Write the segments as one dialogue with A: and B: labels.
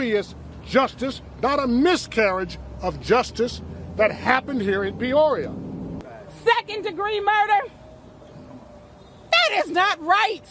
A: serious justice, not a miscarriage of justice that happened here in Peoria.
B: Second-degree murder? That is not right.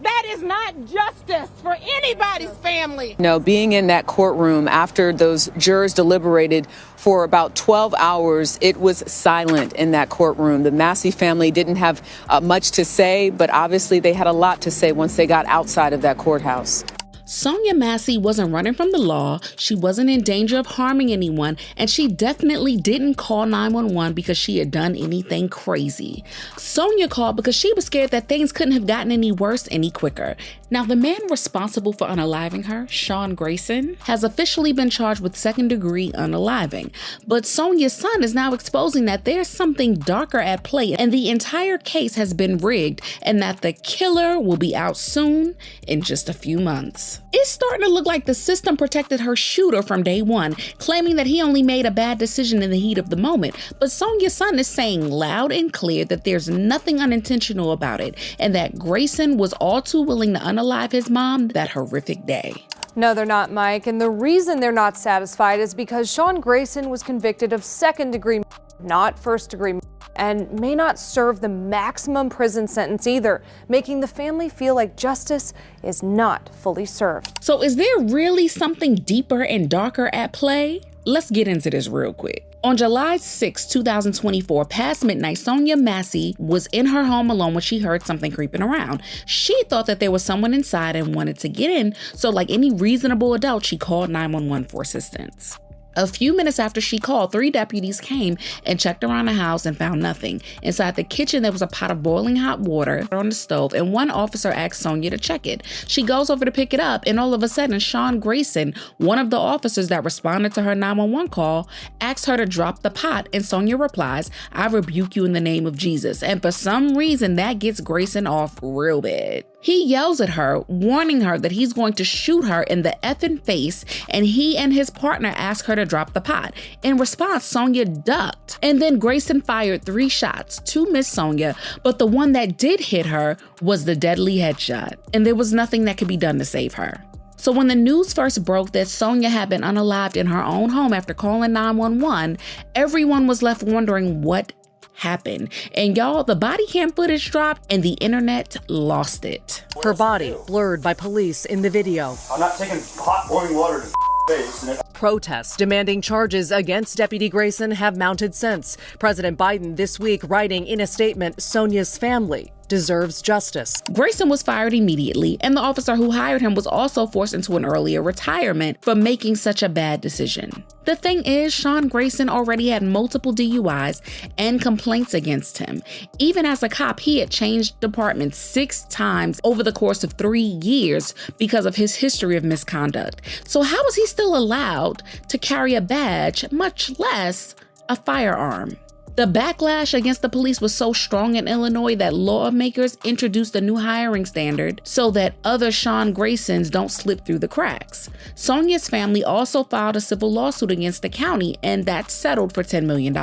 B: That is not justice for anybody's family.
C: No, being in that courtroom after those jurors deliberated for about 12 hours, it was silent in that courtroom. The Massey family didn't have much to say, but obviously they had a lot to say once they got outside of that courthouse.
D: Sonya Massey wasn't running from the law, she wasn't in danger of harming anyone, and she definitely didn't call 911 because she had done anything crazy. Sonya called because she was scared that things couldn't have gotten any worse any quicker. Now, the man responsible for unaliving her, Sean Grayson, has officially been charged with second-degree unaliving. But Sonya's son is now exposing that there's something darker at play and the entire case has been rigged and that the killer will be out soon in just a few months. It's starting to look like the system protected her shooter from day one, claiming that he only made a bad decision in the heat of the moment. But Sonya's son is saying loud and clear that there's nothing unintentional about it and that Grayson was all too willing to unalive his mom that horrific day.
E: No, they're not, Mike. And the reason they're not satisfied is because Sean Grayson was convicted of second-degree, not first-degree, and may not serve the maximum prison sentence either, making the family feel like justice is not fully served.
D: So is there really something deeper and darker at play? Let's get into this real quick. On July 6, 2024, past midnight, Sonya Massey was in her home alone when she heard something creeping around. She thought that there was someone inside and wanted to get in, so like any reasonable adult, she called 911 for assistance. A few minutes after she called, 3 deputies came and checked around the house and found nothing. Inside the kitchen, there was a pot of boiling hot water on the stove, and one officer asked Sonya to check it. She goes over to pick it up, and all of a sudden, Sean Grayson, one of the officers that responded to her 911 call, asks her to drop the pot, and Sonya replies, "I rebuke you in the name of Jesus." And for some reason, that gets Grayson off real bad. He yells at her, warning her that he's going to shoot her in the effing face, and he and his partner ask her to drop the pot. In response, Sonya ducked, and then Grayson fired 3 shots. 2 missed Sonya, but the one that did hit her was the deadly headshot, and there was nothing that could be done to save her. So when the news first broke that Sonya had been unalived in her own home after calling 911, everyone was left wondering what happened. And y'all, the body cam footage dropped and the internet lost it.
F: Her body blurred by police in the video.
G: I'm not taking hot boiling water to face.
F: Protests demanding charges against Deputy Grayson have mounted since. President Biden this week writing in a statement, Sonya's family deserves justice.
D: Grayson was fired immediately, and the officer who hired him was also forced into an earlier retirement for making such a bad decision. The thing is, Sean Grayson already had multiple DUIs and complaints against him. Even as a cop, he had changed departments 6 times over the course of 3 years because of his history of misconduct. So how was he still allowed to carry a badge, much less a firearm? The backlash against the police was so strong in Illinois that lawmakers introduced a new hiring standard so that other Sean Graysons don't slip through the cracks. Sonya's family also filed a civil lawsuit against the county, and that settled for $10 million.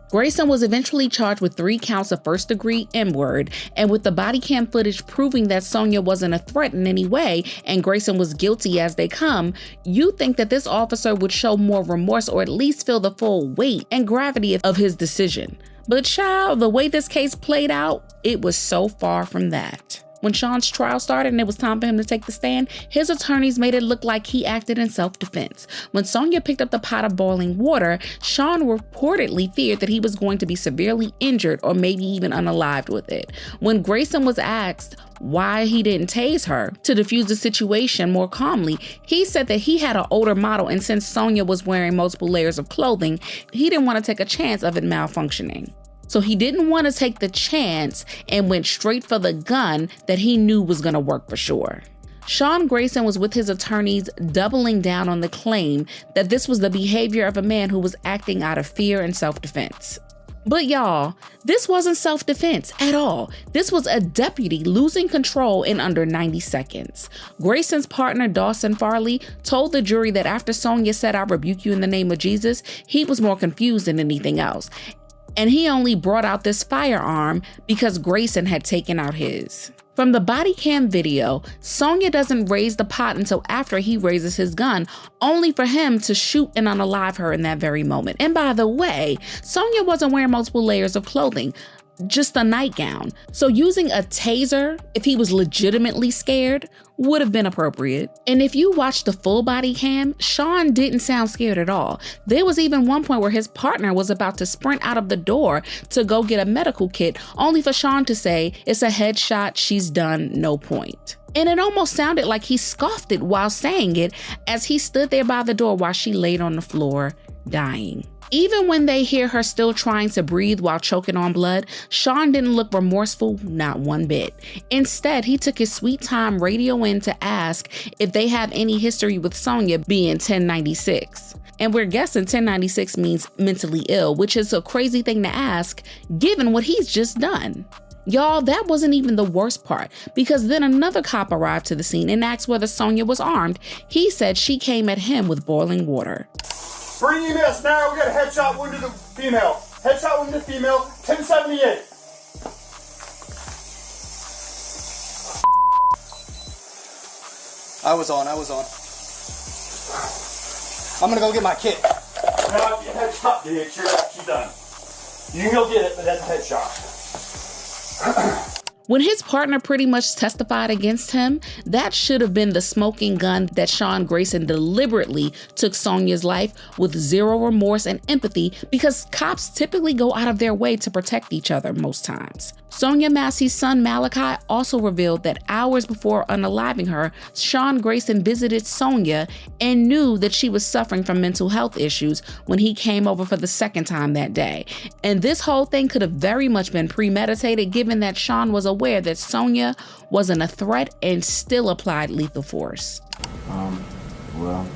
D: Grayson was eventually charged with 3 counts of first-degree M-word, and with the body cam footage proving that Sonya wasn't a threat in any way and Grayson was guilty as they come, you'd think that this officer would show more remorse or at least feel the full weight and gravity of his decision. But child, the way this case played out, it was so far from that. When Sean's trial started and it was time for him to take the stand, his attorneys made it look like he acted in self-defense. When Sonya picked up the pot of boiling water, Sean reportedly feared that he was going to be severely injured or maybe even unalived with it. When Grayson was asked why he didn't tase her to defuse the situation more calmly, he said that he had an older model, and since Sonya was wearing multiple layers of clothing, he didn't want to take a chance of it malfunctioning. So he didn't want to take the chance and went straight for the gun that he knew was going to work for sure. Sean Grayson was with his attorneys doubling down on the claim that this was the behavior of a man who was acting out of fear and self-defense. But y'all, this wasn't self-defense at all. This was a deputy losing control in under 90 seconds. Grayson's partner, Dawson Farley, told the jury that after Sonya said, "I rebuke you in the name of Jesus," he was more confused than anything else. And he only brought out this firearm because Grayson had taken out his. From the body cam video, Sonya doesn't raise the pot until after he raises his gun, only for him to shoot and unalive her in that very moment. And by the way, Sonya wasn't wearing multiple layers of clothing, just a nightgown. So using a taser, if he was legitimately scared, would have been appropriate. And if you watch the full body cam, Sean didn't sound scared at all. There was even one point where his partner was about to sprint out of the door to go get a medical kit, only for Sean to say, "It's a headshot, she's done, no point." And it almost sounded like he scoffed it while saying it as he stood there by the door while she laid on the floor, dying. Even when they hear her still trying to breathe while choking on blood, Sean didn't look remorseful, not one bit. Instead, he took his sweet time radioing to ask if they have any history with Sonya being 1096. And we're guessing 1096 means mentally ill, which is a crazy thing to ask given what he's just done. Y'all, that wasn't even the worst part, because then another cop arrived to the scene and asked whether Sonya was armed. He said she came at him with boiling water.
G: Bring EMS now. We got a headshot wound to the female. Headshot wound to the female. 1078.
H: I was on. I'm gonna go get my kit.
G: No, your headshot, dude. She's done. You can go get it, but that's a headshot.
D: When his partner pretty much testified against him, that should have been the smoking gun that Sean Grayson deliberately took Sonya's life with zero remorse and empathy, because cops typically go out of their way to protect each other most times. Sonya Massey's son Malachi also revealed that hours before unaliving her, Sean Grayson visited Sonya and knew that she was suffering from mental health issues when he came over for the second time that day. And this whole thing could have very much been premeditated, given that Sean was aware that Sonya wasn't a threat and still applied lethal force.
I: Well,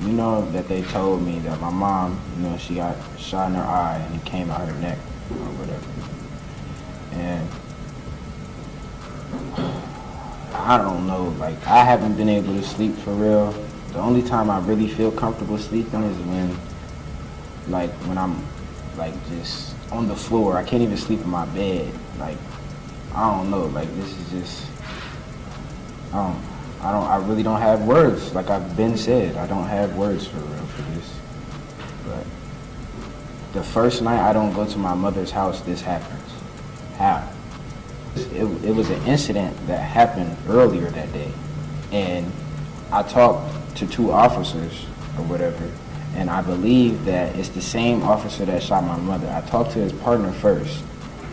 I: you know that they told me that my mom, she got shot in her eye and it came out her neck or whatever. And I don't know, I haven't been able to sleep for real. The only time I really feel comfortable sleeping is when I'm just on the floor. I can't even sleep in my bed. I don't know, this is just, I really don't have words. Like I've been said, I don't have words for real for this. But the first night I don't go to my mother's house, this happens. How? It was an incident that happened earlier that day. And I talked to two officers or whatever, and I believe that it's the same officer that shot my mother. I talked to his partner first.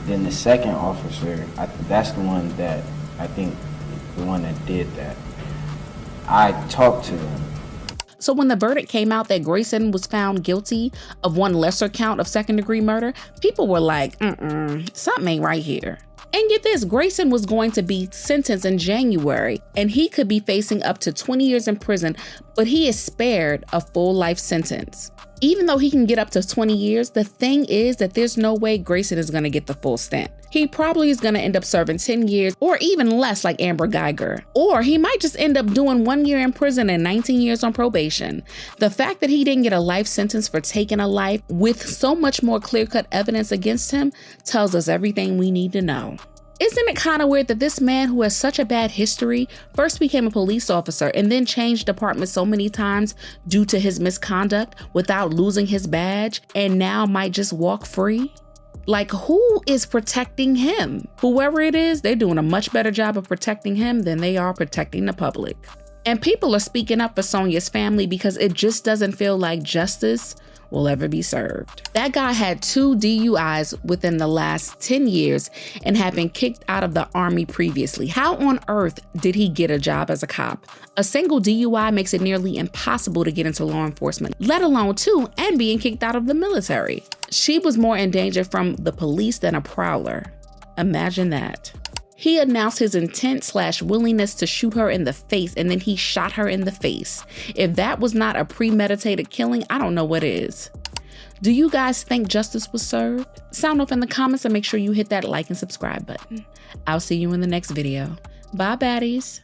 I: Then the second officer, that's the one that, I think, the one that did that. I talked to them.
D: So when the verdict came out that Grayson was found guilty of one lesser count of second-degree murder, people were like, something ain't right here. And get this, Grayson was going to be sentenced in January, and he could be facing up to 20 years in prison, but he is spared a full life sentence. Even though he can get up to 20 years, the thing is that there's no way Grayson is going to get the full stint. He probably is going to end up serving 10 years or even less like Amber Geiger. Or he might just end up doing 1 year in prison and 19 years on probation. The fact that he didn't get a life sentence for taking a life with so much more clear-cut evidence against him tells us everything we need to know. Isn't it kind of weird that this man who has such a bad history first became a police officer and then changed departments so many times due to his misconduct without losing his badge and now might just walk free? Who is protecting him? Whoever it is, they're doing a much better job of protecting him than they are protecting the public. And people are speaking up for Sonya's family because it just doesn't feel like justice will ever be served. That guy had 2 DUIs within the last 10 years and had been kicked out of the Army previously. How on earth did he get a job as a cop? A single DUI makes it nearly impossible to get into law enforcement, let alone 2 and being kicked out of the military. She was more in danger from the police than a prowler. Imagine that. He announced his intent/willingness to shoot her in the face, and then he shot her in the face. If that was not a premeditated killing, I don't know what is. Do you guys think justice was served? Sound off in the comments and make sure you hit that like and subscribe button. I'll see you in the next video. Bye, baddies.